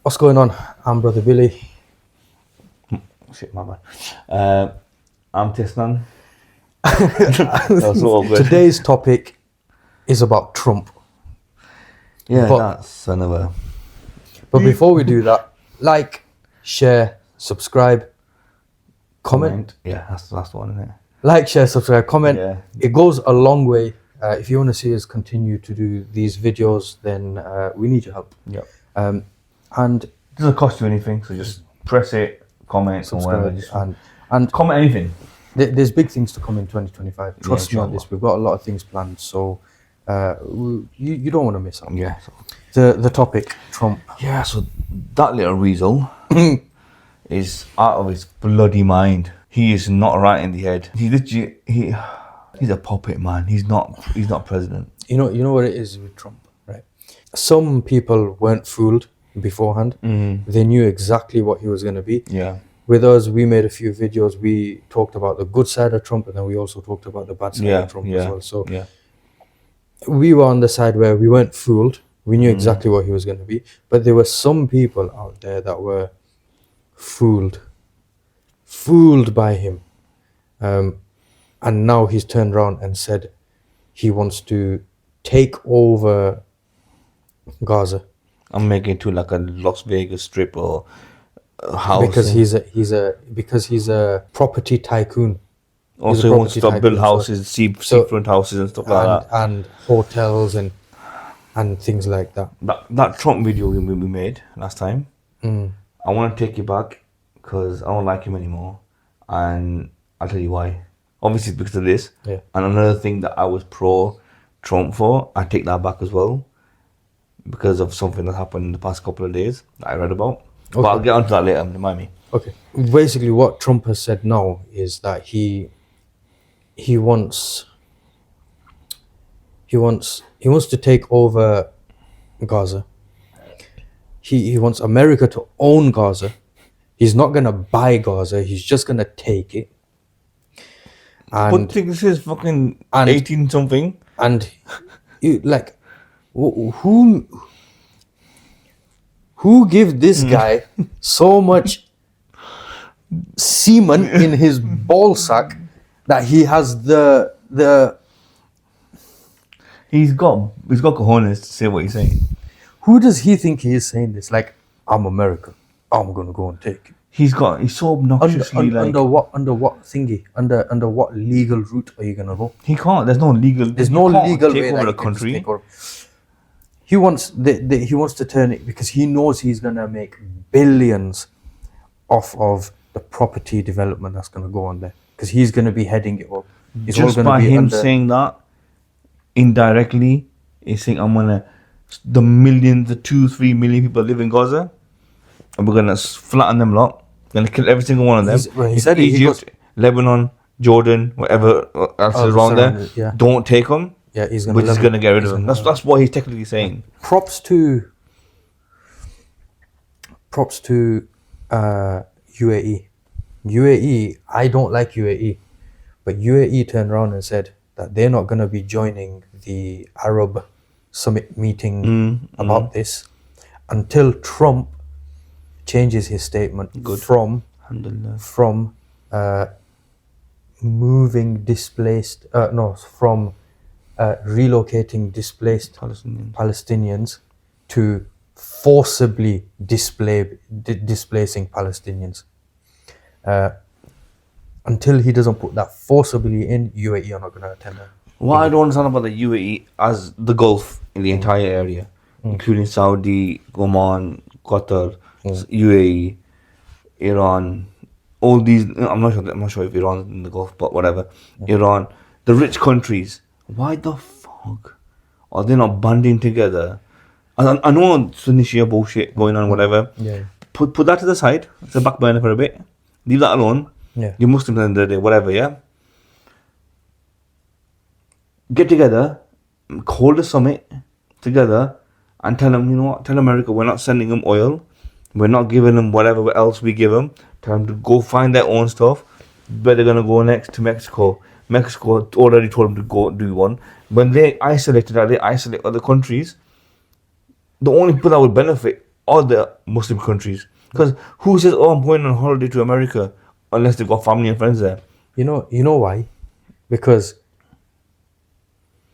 What's going on? I'm Brother Billy. Shit, my bad. I'm Tisnan. That was so awkward. Today's topic is about Trump. Yeah, but- that's another. But before we do that, like, share, subscribe, comment. Yeah, that's the last one, isn't it? Like, share, subscribe, comment. Yeah. It goes a long way. If you want to see us continue to do these videos, then we need your help. Yep. And It doesn't cost you anything, so just press it, comment, or whatever. subscribe Just and comment anything. there's big things to come in 2025. Trust me on inshallah. this. We've got a lot of things planned, so you don't want to miss out. Yeah. So, The topic, Trump. yeah, so that little weasel is out of his bloody mind. He is not right in the head. He's a puppet, man. He's not president. You know what it is with Trump, right? Some people weren't fooled beforehand. They knew exactly what he was going to be. Yeah. With us, we made a few videos. We talked about the good side of Trump, and then we also talked about the bad side of Trump as well. So yeah. we were on the side where we weren't fooled. We knew exactly what he was going to be. But there were some people out there that were fooled by him. And now he's turned around and said he wants to take over Gaza I'm making it to like a Las Vegas strip or a house. because he's a property tycoon. Also, he wants to property build tycoon, houses, seafront houses and stuff like that. and hotels and things like that. That Trump video we made last time, Mm. I want to take it back because I don't like him anymore, and I'll tell you why. Obviously, it's because of this. Yeah. And another thing that I was pro Trump for, I take that back as well, because of something that happened in the past couple of days that I read about. But Okay. I'll get onto that later. Remind me. Okay. Basically, what Trump has said now is that he wants to take over Gaza. He wants America to own Gaza. He's not gonna buy Gaza. He's just gonna take it. But this is fucking and- 18 something. And you like who give this guy so much semen in his ball sack that he has the He's got cojones to say what he's saying. who does he think he is saying this? Like, I'm America, I'm gonna go and take it. He's so obnoxiously under what thingy? Under what legal route are you gonna go? he can't. There's no legal. There's you no can't legal take way over that the you can just country. take over. He wants to turn it because he knows he's gonna make billions off of the property development that's gonna go on there because he's gonna be heading it up. It's all Just gonna by be him under- saying that, indirectly, he's saying I'm gonna the 2-3 million people that live in Gaza, and we're gonna flatten them lot. Gonna kill every single one of them. He said he Egypt, Lebanon, Jordan, whatever else is around there. surrounded, yeah. Don't take them. Yeah, he's gonna. We're just level- gonna get rid he's of them. gonna- That's what he's technically saying. Props to UAE. UAE, I don't like UAE, but UAE turned around and said that they're not going to be joining the Arab summit meeting about this until Trump changes his statement from Alhamdulillah. relocating displaced Palestinians. Palestinians to forcibly displacing Palestinians. Until he doesn't put that forcibly in, UAE are not going to attend that. What I don't understand about the UAE as the Gulf in the entire area, including Saudi, Oman, Qatar, UAE, Iran, all these. I'm not sure if Iran's in the Gulf, but whatever. Iran, the rich countries. Why the fuck are they not banding together? I know Sunni Shia bullshit going on, whatever. Yeah. Put that to the side. It's a back burner for a bit. Leave that alone. Yeah. You're Muslims at the end of the day, whatever, yeah? Get together, hold a summit together, and tell them, you know what, tell America we're not sending them oil, we're not giving them whatever else we give them, tell them to go find their own stuff, where they're going to go next to Mexico. Mexico already told them to go do one. When they isolate other countries, the only people that would benefit all the Muslim countries. Because who says, "Oh, I'm going on holiday to America," unless they've got family and friends there? You know why? Because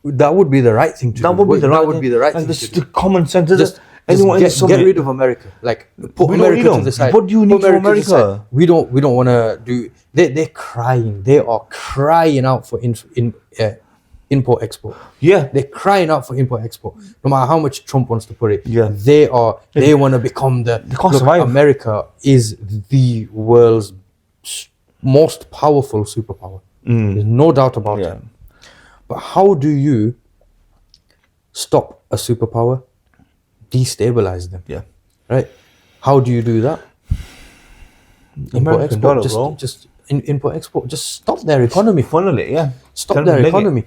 that would be the right thing to That do. would be the right. That would be the right thing That's to do. the common sense. Just Anyone in get somebody- rid of America. Like put We don't America need to them. the side. What do you Put need from to the side. America? We don't want to do. They're crying. They are crying out for import export. Yeah. They're crying out for import export. No matter how much Trump wants to put it. Yeah. They want to become the. They can't Look, survive. America is the world's most powerful superpower. There's no doubt about Yeah. it. But how do you stop a superpower? Destabilize them. Yeah. Right? How do you do that? American dollar, bro. Just import export. Just stop their economy. Funnel it, yeah. Stop Tell them their to leg it. economy.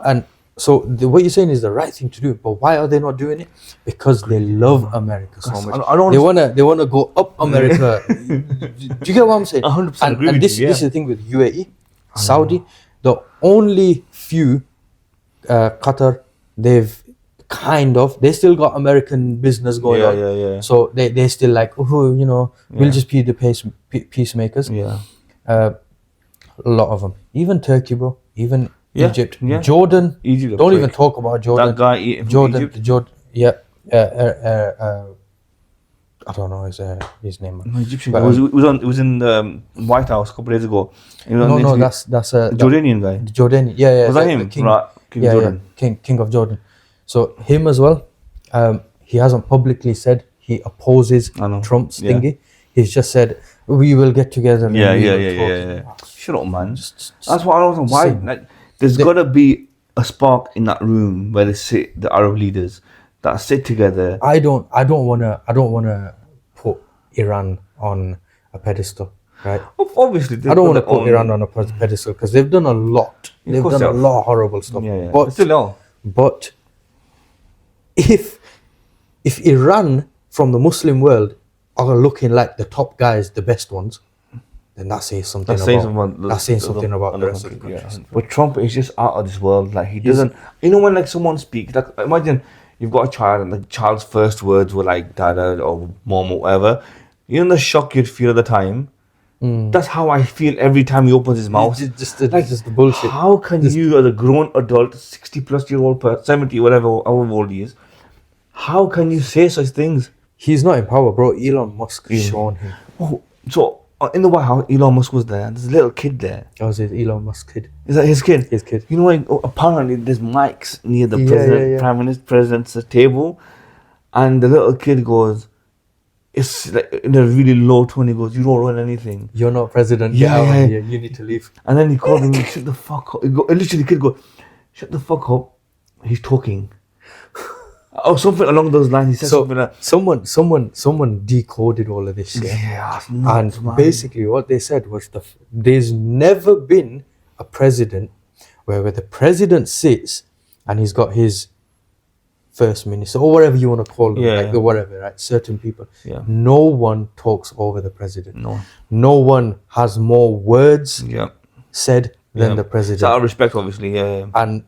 And so what you're saying is the right thing to do. But why are they not doing it? Because they love America so much. I don't They wanna go up America. Do you get what I'm saying? 100% agree And with this you, yeah. this is the thing with UAE, Saudi. The only few Qatar, they still got American business going on. Yeah. So they're still like, oh, we'll just be the peacemakers. Yeah. A lot of them. Even Turkey, bro. Even Yeah, Egypt. yeah. Jordan. Egypt, Don't prick. even talk about Jordan. That guy eating from Jordan. Egypt. Yeah. I don't know his name. Man. No, Egyptian But, guy. It was in the White House a couple of days ago. He was on the No, interview. that's a Jordanian guy. Jordanian. Yeah. Was that the him? King, Right, King yeah, Jordan. Yeah, King of Jordan. So him as well. He hasn't publicly said he opposes I know. Trump's Yeah. thingy. He's just said we will get together. And Yeah. we will talk. Shut up, man. Just That's why I don't know why. same. Like, there's got to be a spark in that room where they sit, the Arab leaders that sit together. I don't wanna put Iran on a pedestal, right? Obviously, I don't want to put Iran on a pedestal because they've done a lot. Of They've course done they a have. lot of horrible stuff. Yeah. But Still no. But if Iran from the Muslim world are looking like the top guys, the best ones, then that says something That's saying about something that's saying something about the other rest of the country, countries. But Trump is just out of this world. Like he doesn't. You know when like someone speaks, like imagine you've got a child and the child's first words were like "dada" or "mom" or whatever. You know the shock you'd feel at the time. That's how I feel every time he opens his mouth. Just the bullshit. How can you, as a grown adult, 60-plus-year-old person, 70, whatever, however old he is, how can you say such things? He's not in power, bro. Elon Musk shown him. Oh, so in the White House, Elon Musk was there. There's a little kid there. That was his Elon Musk kid. Is that his kid? His kid. You know what? Apparently, there's mics near the Yeah, president, yeah. prime minister, president's table, and the little kid goes, it's like in a really low tone. He goes, "You don't run anything." You're not president. Yeah, Get out yeah. of here. You need to leave. And then he called him, "Shut the fuck up." Literally, the kid goes, "Shut the fuck up." He's talking. Or something along those lines. He said So something like, someone decoded all of this. Yeah. "Yeah, it's nuts, And man." basically, what they said was there's never been a president where the president sits and he's got his first minister or whatever you want to call them, Yeah, like yeah. the whatever, right? Certain people. Yeah. No one talks over the president. No. No one has more words Yeah. said than Yeah. the It's out president. of respect, obviously. Yeah. And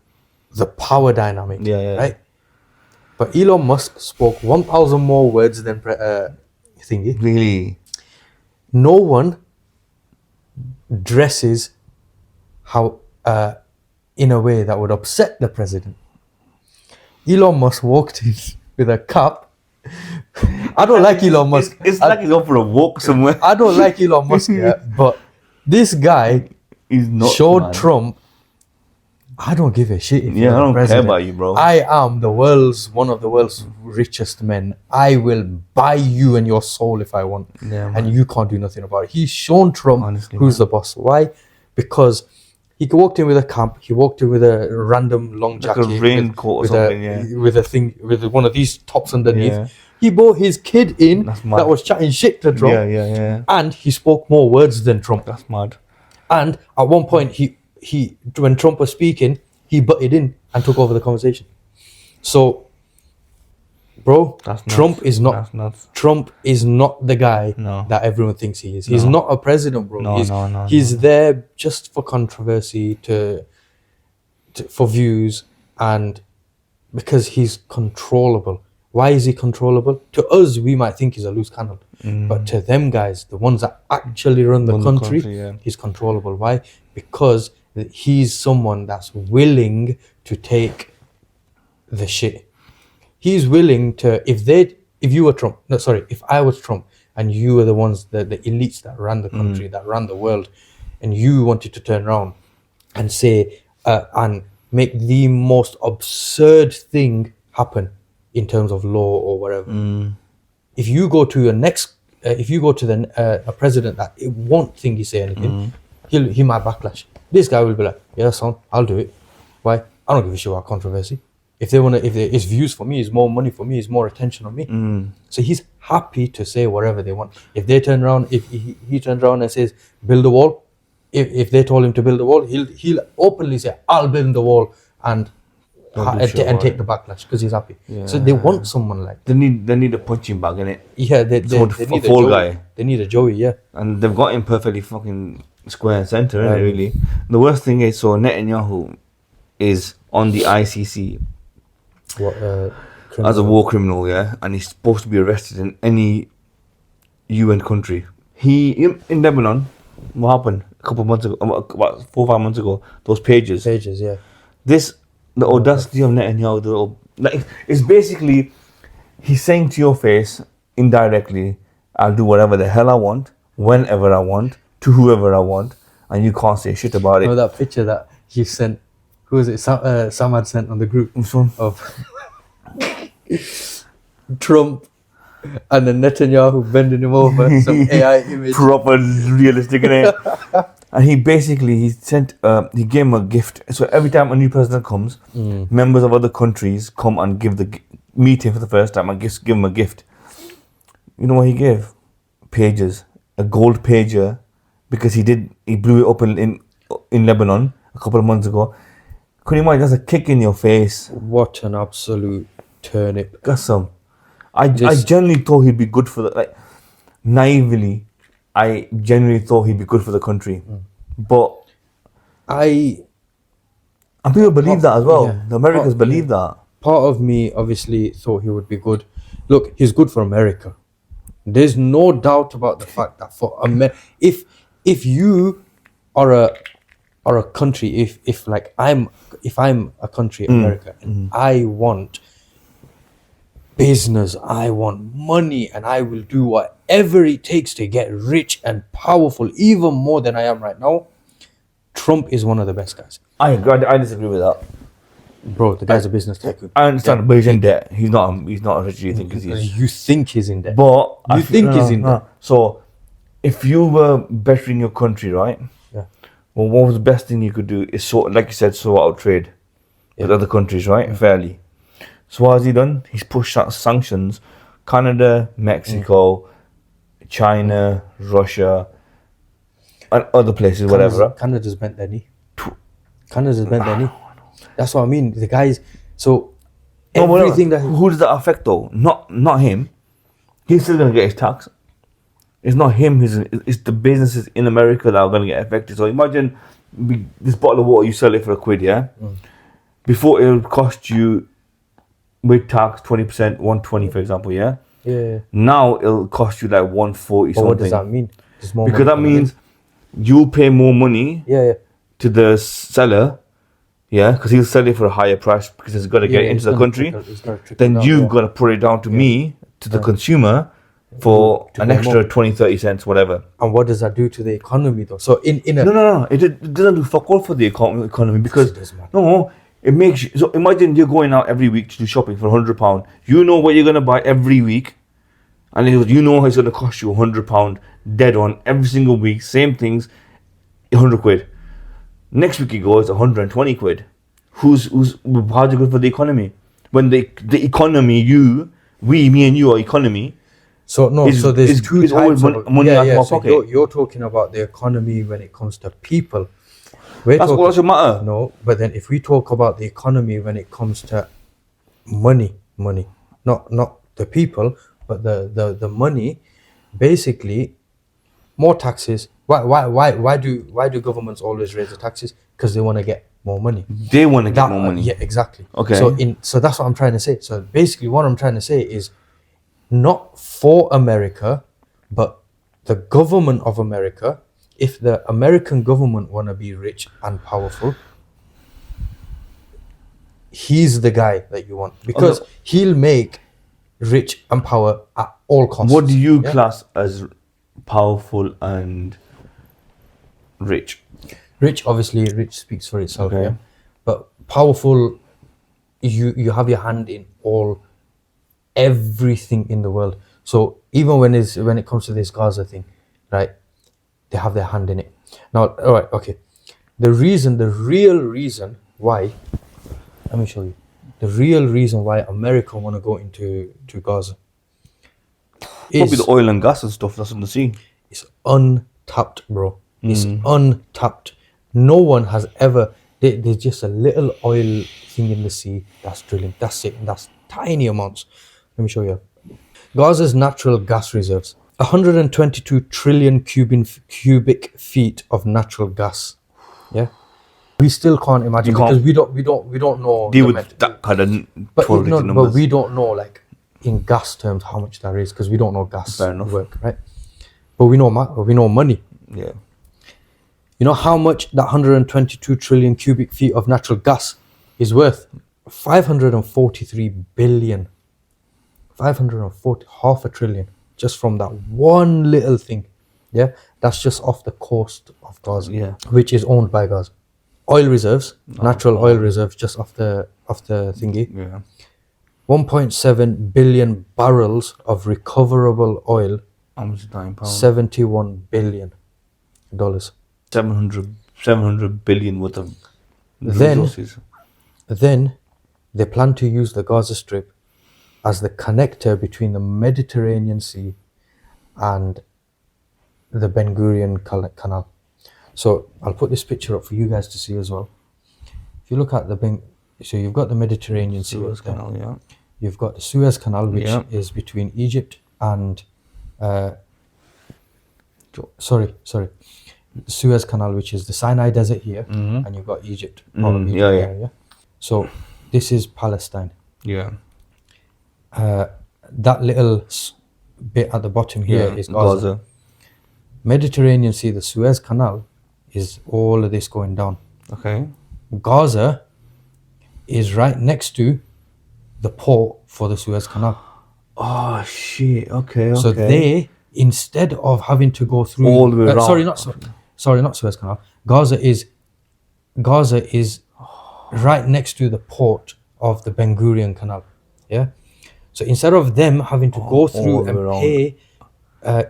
the power dynamic. Yeah. Right? But Elon Musk spoke 1,000 more words than thingy. Really. No one dresses how in a way that would upset the president. Elon Musk walked in with a cap. I don't like Elon Musk. It's like he's going for a walk somewhere. I don't like Elon Musk, yeah, but this guy He's not. showed man. Trump, I don't give a shit if Yeah, you're I the don't care president. about you, bro. I am one of the world's richest men. I will buy you and your soul if I want. Yeah, man. And you can't do nothing about it. He's shown Trump Honestly, who's the boss. Why? Because he walked in with a cap. He walked in with a random long Like a jacket, raincoat or with something, yeah. with a thing, with one of these tops underneath. Yeah. He brought his kid in That's mad. that was chatting shit to Trump, Yeah. and he spoke more words than Trump. That's mad. And at one point, he when Trump was speaking, he butted in and took over the conversation. So, bro, That's nuts. Trump is not That's nuts. Trump is not the guy No. that everyone thinks he is. He's No. not a president, bro. No, no, He's there just for controversy, for views, and because he's controllable. Why is he controllable? To us, we might think he's a loose cannon, but to them guys, the ones that actually run the country, yeah. he's controllable. Why? Because he's someone that's willing to take the shit. He's willing to, if you were Trump, no, sorry, if I was Trump and you were the ones, the elites that ran the country, that ran the world, and you wanted to turn around and say, and make the most absurd thing happen in terms of law or whatever. If you go to your next, if you go to a president that it won't think he say anything, he might backlash. This guy will be like, yeah, son, I'll do it. Why? I don't give a shit about controversy. If they want to, if it's views for me, it's more money for me, it's more attention on me. So he's happy to say whatever they want. If they turn around, if he turns around and says, build a wall, if they told him to build a wall, he'll openly say, I'll build the wall and take the backlash because he's happy. Yeah. So they want someone like They need a punching bag, innit? yeah, they need a fall Joey. guy. They need a Joey, yeah. And they've got him perfectly fucking square and center, innit, Right. really? The worst thing is, so Netanyahu is on the ICC What as a war criminal, yeah? And he's supposed to be arrested in any UN country. In Lebanon, what happened? A couple of months ago, about 4 or 5 months ago, those pages. yeah. The audacity of Netanyahu, it's basically, he's saying to your face, indirectly, I'll do whatever the hell I want, whenever I want, to whoever I want, and you can't say shit about it. You know that picture that he sent, who was it, Sam had sent on the group Which one? of Trump and then Netanyahu bending him over, some AI image. Proper realistic, innit? And he gave him a gift. So every time a new president comes, members of other countries come and meet him for the first time and give him a gift. You know what he gave? Pages, a gold pager, because he blew it up in Lebanon a couple of months ago. Can you imagine? That's a kick in your face. What an absolute turnip. Got some. I genuinely thought he'd be good for naively, I genuinely thought he'd be good for the country. But and people believe that as well. Yeah. The Americans believe that. Part of me obviously thought he would be good. Look, he's good for America. There's no doubt about the fact that for if you are a country, if I'm a country, America, and I want business, I want money, and I will do whatever it takes to get rich and powerful, even more than I am right now. Trump is one of the best guys. I agree. I disagree with that. Bro, the guy's a business tycoon. I understand, but he's in debt. He's not as rich as you think he is. You think he's in debt. But he's in debt. So, if you were bettering your country, right? Yeah. Well, what was the best thing you could do is like you said, sort out trade with other countries, right? Fairly. So what has he done? He's pushed out sanctions. Canada, Mexico, China, Russia, and other places, whatever. Canada's bent their knee. That's what I mean. The guys. So everything who does that affect though? Not him. He's still gonna get his tax. It's not him. It's the businesses in America that are gonna get affected. So imagine this bottle of water, you sell it for £1, yeah. Before it would cost you with tax 20%, 120 for example, yeah. Yeah. Now it'll cost you like 140 But something. what does that mean? Because that means you'll pay more money to the seller, yeah, because he'll sell it for a higher price because he's got to get it into the country. Then you've got to put it down to me, to the consumer, for an extra 20-30 cents, whatever. And what does that do to the economy though? So in a No. It doesn't do fuck all for the economy because It does, man. no. It makes you, so imagine you're going out every week to do shopping for £100. You know what you're gonna buy every week, and you know it's gonna cost you £100 dead on every single week. Same things, £100. Next week you go, it's £120. How's it good for the economy? When the economy, me and you are economy. So there's two types of money out of my so pocket. you're talking about the economy when it comes to people. That's what doesn't matter. No, but then if we talk about the economy when it comes to money, not the people, but the money, basically, more taxes. Why do governments always raise the taxes? Because they want to get more money. They want to get more money. Yeah, exactly. Okay. So that's what I'm trying to say. So basically, what I'm trying to say is not for America, but the government of America. If the American government want to be rich and powerful, he's the guy that you want, because he'll make rich and power at all costs. What do you class as powerful and rich? Rich, obviously, rich speaks for itself. Okay. Yeah? But powerful, you have your hand in everything in the world. So even when it comes to this Gaza thing, right? They have their hand in it. Now, all right, okay. The real reason why, let me show you. The real reason why America want to go into Gaza Probably the oil and gas and stuff that's in the sea. It's untapped, bro. It's untapped. No one has ever. There's just a little oil thing in the sea that's drilling. That's it. And that's tiny amounts. Let me show you. Gaza's natural gas reserves: 122 trillion cubic feet of natural gas. Yeah. We still can't imagine, because we don't know deal with that kind of but numbers. But we don't know, like, in gas terms how much that is, because we don't know gas work, right? But we know money. Yeah. You know how much that 122 trillion cubic feet of natural gas is worth? 543 billion. 540, half a trillion, just from that one little thing. Yeah, that's just off the coast of Gaza, which is owned by Gaza. Oil reserves, natural oil reserves, just off the thingy. Yeah. 1.7 billion barrels of recoverable oil. How much is £9? $71 billion. 700 billion worth of resources. Then they plan to use the Gaza Strip as the connector between the Mediterranean Sea and the Ben Gurion Canal. So I'll put this picture up for you guys to see as well. If you look at so you've got the Mediterranean Sea. Suez Canal, yeah. You've got the Suez Canal, which is between Egypt and sorry, Suez Canal, which is the Sinai Desert here, and you've got Egypt. Yeah. So this is Palestine. Yeah. That little bit at the bottom here is Gaza. Mediterranean Sea, the Suez Canal, is all of this going down. Okay. Gaza is right next to the port for the Suez Canal. Oh shit! Okay. So they, instead of having to go through all the way around. Sorry, not Suez Canal. Gaza is right next to the port of the Ben Gurion Canal. Yeah. So instead of them having to go through and pay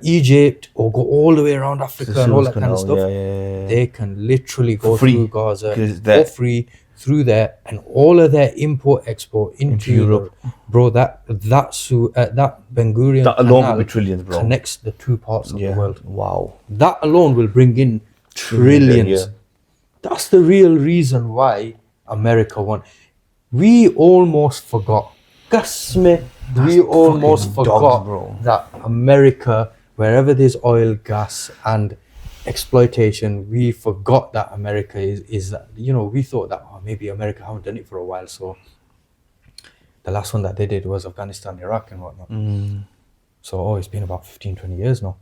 Egypt or go all the way around Africa and all that kind of stuff, they can literally go through Gaza for free through there, and all of their import-export into Europe, bro. That Ben Gurion that alone Canal will be trillions, bro. Connects the two parts of the world. Wow. That alone will bring in trillions. Yeah. That's the real reason why America won. We almost forgot. We almost forgot that America, wherever there's oil, gas, and exploitation, we forgot that America is that, we thought that maybe America haven't done it for a while, so the last one that they did was Afghanistan, Iraq and whatnot. So it's been about 15-20 years now.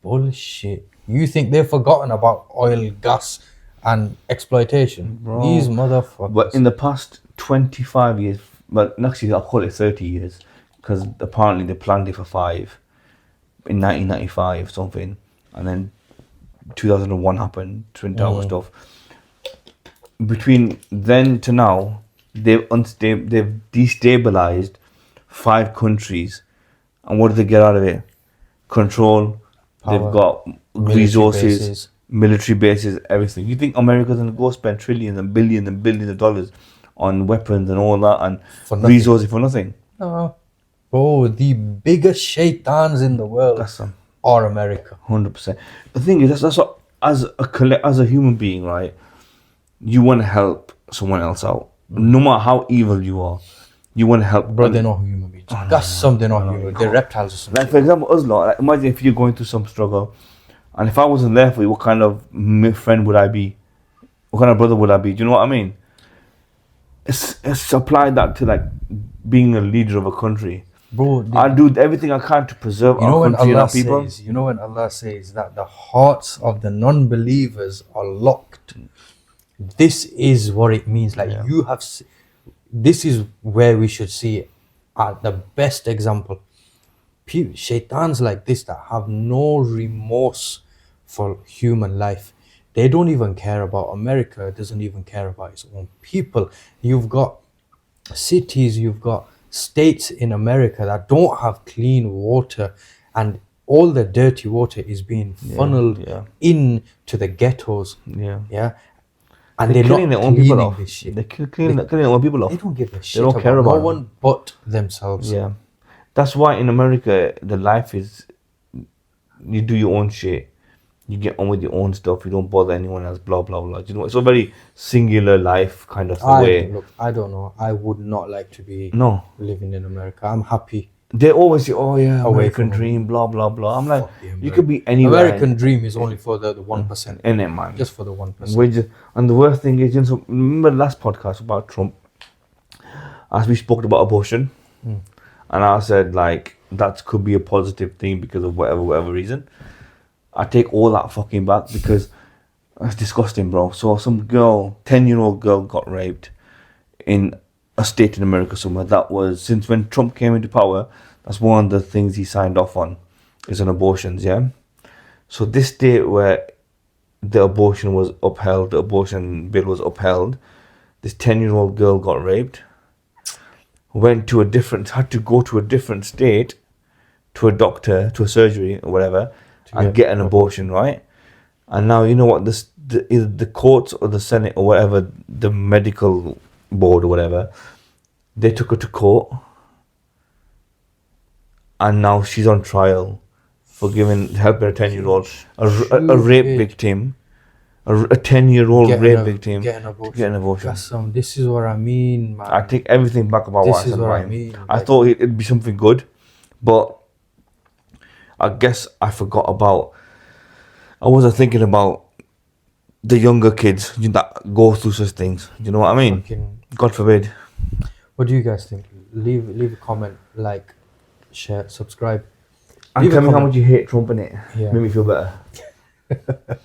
Bullshit. You think they've forgotten about oil, gas and exploitation? Bro. These motherfuckers. But in the past 25 years, but actually I'll call it 30 years, because apparently they planned it for 5 in 1995 something, and then 2001 happened, Twin Tower stuff. Between then to now, they've destabilized 5 countries, and what do they get out of it? Control. Power. They've got resources, military bases, everything. You think America's gonna go spend trillions and billions of dollars on weapons and all that and resources for nothing? No. Bro, the biggest shaitans in the world are America. 100%. The thing is, that's what, as a human being, right? You want to help someone else out. No matter how evil you are, you want to help. Bro, they're not human beings. That's something not human. They're reptiles or something. Like, for example, us lot, like, imagine if you're going through some struggle, and if I wasn't there for you, what kind of friend would I be? what kind of brother would I be? Do you know what I mean? It's apply that to like being a leader of a country. Bro, I do everything I can to preserve you know our when country and Allah our people. says, you know when Allah says that the hearts of the non-believers are locked. This is what it means. Like Yeah. you have, this is where we should see it at the best example. Shaitans like this that have no remorse for human life. They don't even care about America. Doesn't even care about its own people. You've got cities, you've got states in America that don't have clean water, and all the dirty water is being funneled yeah. into the ghettos. Yeah. Yeah, and They're they're killing not their own people cleaning off. this shit. They're killing their own people off. They don't give a They shit don't about care no about one but themselves. Yeah. That's why in America the life is you do your own shit. You get on with your own stuff. You don't bother anyone else. Blah blah blah. You know, it's a very singular life kind of way. Look, I don't know. I would not like to be No, living in America. I'm happy. they always say, "Oh yeah, Away American from dream." Blah blah blah. I'm like, Fuck the you could be anywhere. American dream is only for the 1%. in it, man. Just for the 1%. And the worst thing is, you know, so remember the last podcast about Trump, as we spoke about abortion, and I said like that could be a positive thing because of whatever reason. I take all that fucking back because that's disgusting, bro. So some girl, 10-year-old girl, got raped in a state in America somewhere. That was since when Trump came into power. That's one of the things he signed off on, is on abortions. Yeah. So this state where the abortion was upheld, the abortion bill was upheld, this 10-year-old girl got raped, had to go to a different state, to a doctor, to a surgery or whatever, and get an abortion, right? And now you know what, either the courts or the Senate or whatever, the medical board or whatever, they took her to court, and now she's on trial for helping a 10-year-old, a rape victim, a 10-year-old rape victim Get an to get an abortion. This is what I mean, man. I take everything back about This what I is said what about I him. mean, I like- thought it'd be something good, but I guess I forgot about. I wasn't thinking about the younger kids that go through such things. Do you know what I mean? God forbid. What do you guys think? Leave a comment, like, share, subscribe. And Leave a tell me how comment. much you hate Trump in it. Yeah. Make me feel better.